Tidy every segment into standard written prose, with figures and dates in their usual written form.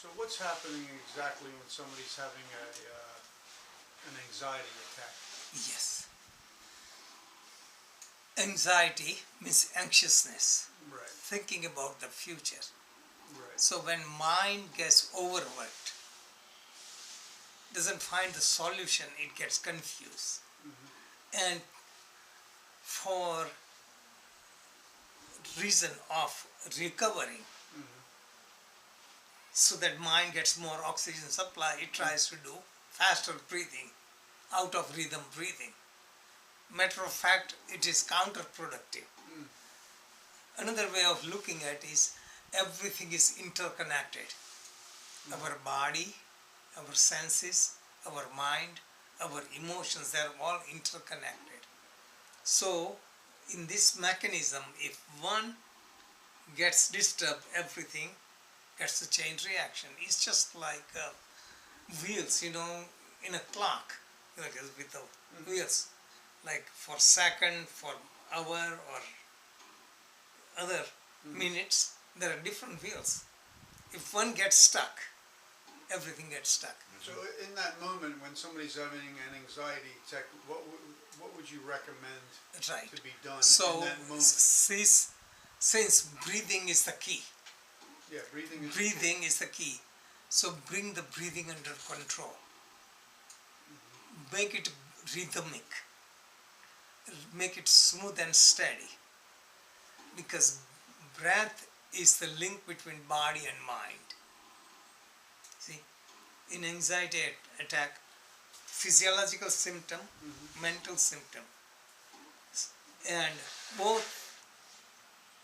So what's happening exactly when somebody's having an anxiety attack? Yes. Anxiety means anxiousness, Right, thinking about the future. right. So when mind gets overworked, doesn't find the solution, it gets confused. And for reason of recovering, so that mind gets more oxygen supply, it tries to do faster breathing, out of rhythm breathing. Matter of fact, it is counterproductive. Another way of looking at is everything is interconnected. Our body, our senses, our mind, our emotions, they are all interconnected. So in this mechanism, if one gets disturbed, everything gets a chain reaction. It's just like wheels, in a clock, with the wheels, like for second, for hour, or other minutes, there are different wheels. If one gets stuck, everything gets stuck. So in that moment when somebody's having an anxiety attack, what would you recommend Right. to be done So in that moment? since breathing is the key, Yeah, breathing is breathing is the key. So bring the breathing under control. Make it rhythmic. Make it smooth and steady. Because breath is the link between body and mind. See, in anxiety attack, physiological symptom, mental symptom, and both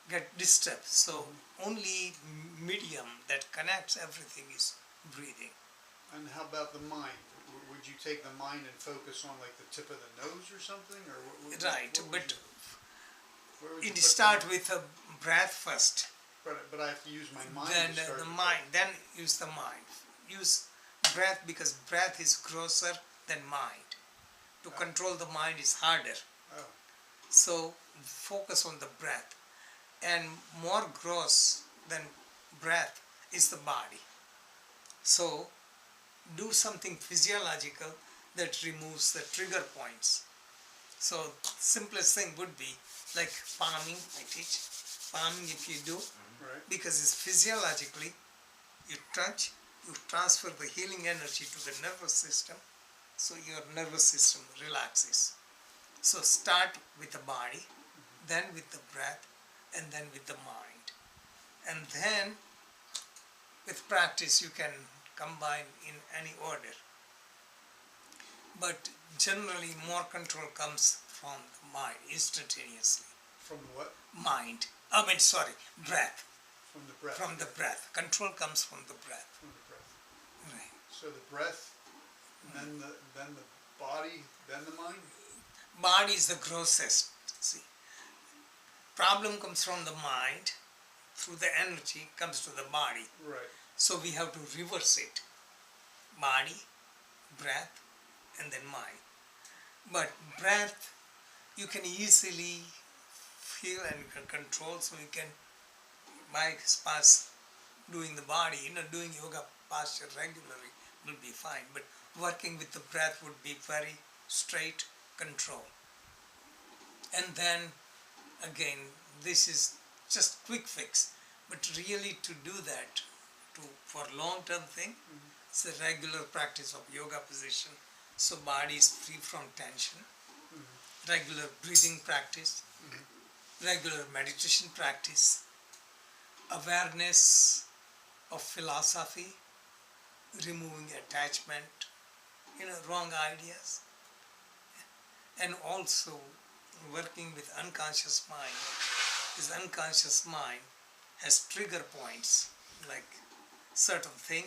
get disturbed. So only medium that connects everything is breathing. And how about the mind? Would you take the mind and focus on like the tip of the nose or something, or Right, what but where would you it put start the, with a breath first. but I have to use my mind Then to start the to mind. Then use the mind. Use breath because breath is grosser than mind. To control the mind is harder. Oh. So focus on the breath. And more gross than breath is the body. So do something physiological that removes the trigger points. So simplest thing would be like palming. I teach palming if you do, Right. because it's physiologically, you touch, you transfer the healing energy to the nervous system, so your nervous system relaxes. So start with the body, then with the breath, and then with the mind. And then with practice you can combine in any order. But generally more control comes from the mind instantaneously. From what? Mind. Breath. From the breath. From the breath. Control comes from the breath. From the breath. Right. So the breath, then the body, then the mind. Body is the grossest. See, problem comes from the mind. Through the energy comes to the body. Right. So we have to reverse it. Body, breath, and then mind. But breath, you can easily feel and you can control, so you can bypass doing the body, doing yoga posture regularly will be fine. But working with the breath would be very straight control. And then again, this is just quick fix, but really to do that, for long-term thing, it's a regular practice of yoga position, so body is free from tension, regular breathing practice, regular meditation practice, awareness of philosophy, removing attachment, wrong ideas, and also working with unconscious mind. This unconscious mind has trigger points, like certain thing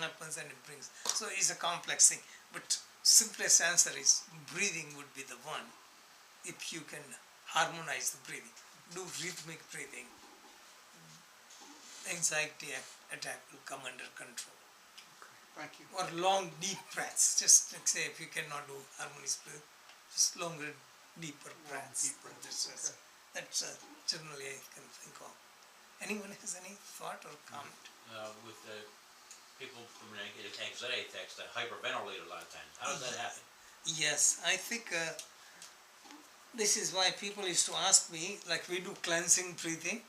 happens and it brings. So it's a complex thing, but simplest answer is breathing would be the one. If you can harmonize the breathing, do rhythmic breathing, anxiety attack will come under control. Thank you. Or long deep breaths, just like say if you cannot do harmonious breathing, just longer deeper breaths. Deep breaths. That's generally I can think of. Anyone has any thought or comment? With the I mean, it's anxiety attacks, they hyperventilate a lot of times. How does that happen? Yes, I think this is why people used to ask me, like we do cleansing breathing,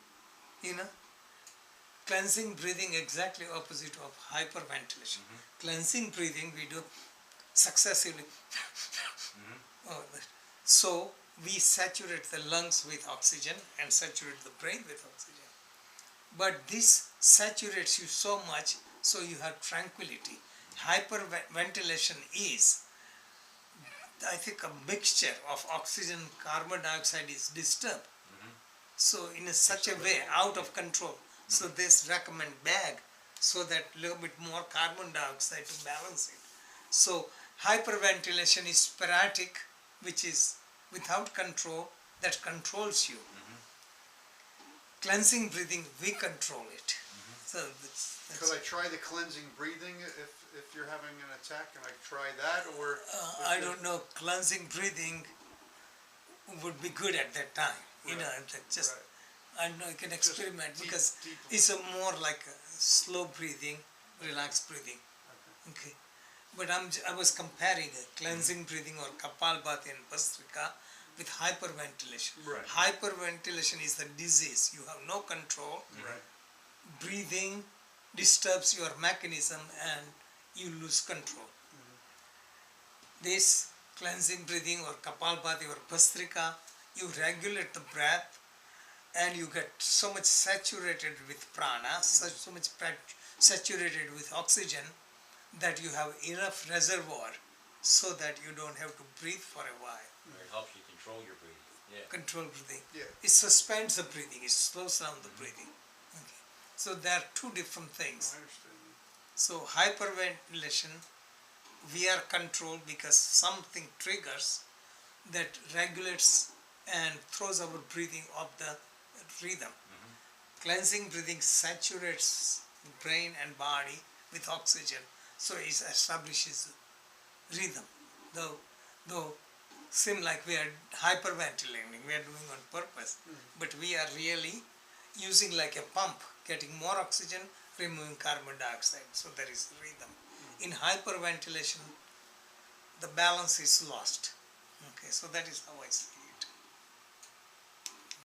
you know. Cleansing breathing exactly opposite of hyperventilation. Cleansing breathing we do successively. Oh, so we saturate the lungs with oxygen and saturate the brain with oxygen. But this saturates you so much so you have tranquility. Hyperventilation is, I think, a mixture of oxygen, carbon dioxide is disturbed. So in such a way, out of control. So this recommend bag so that little bit more carbon dioxide to balance it. So hyperventilation is sporadic, which is without control, that controls you. Cleansing breathing, we control it. So Could I try the cleansing breathing if you're having an attack? Can I try that, or? I don't know, cleansing breathing would be good at that time. You know, just I know you can experiment because it's a more like a slow breathing, relaxed breathing. Okay. But I was comparing cleansing breathing or Kapalbhati and Bhastrika with hyperventilation. Hyperventilation is the disease. You have no control. Breathing disturbs your mechanism and you lose control. This cleansing breathing or Kapalbhati or Bhastrika, you regulate the breath and you get so much saturated with prana, so much saturated with oxygen that you have enough reservoir so that you don't have to breathe for a while. It helps you control your breathing. Control breathing. Yeah. It suspends the breathing, it slows down the breathing. Okay. So there are two different things. I understand. So hyperventilation, we are controlled because something triggers that regulates and throws our breathing off the rhythm. Cleansing breathing saturates the brain and body with oxygen, so it establishes rhythm. Though seem like we are hyperventilating, we are doing on purpose, but we are really using like a pump, getting more oxygen, removing carbon dioxide, so there is rhythm. In hyperventilation, the balance is lost. Okay, so that is how I see it.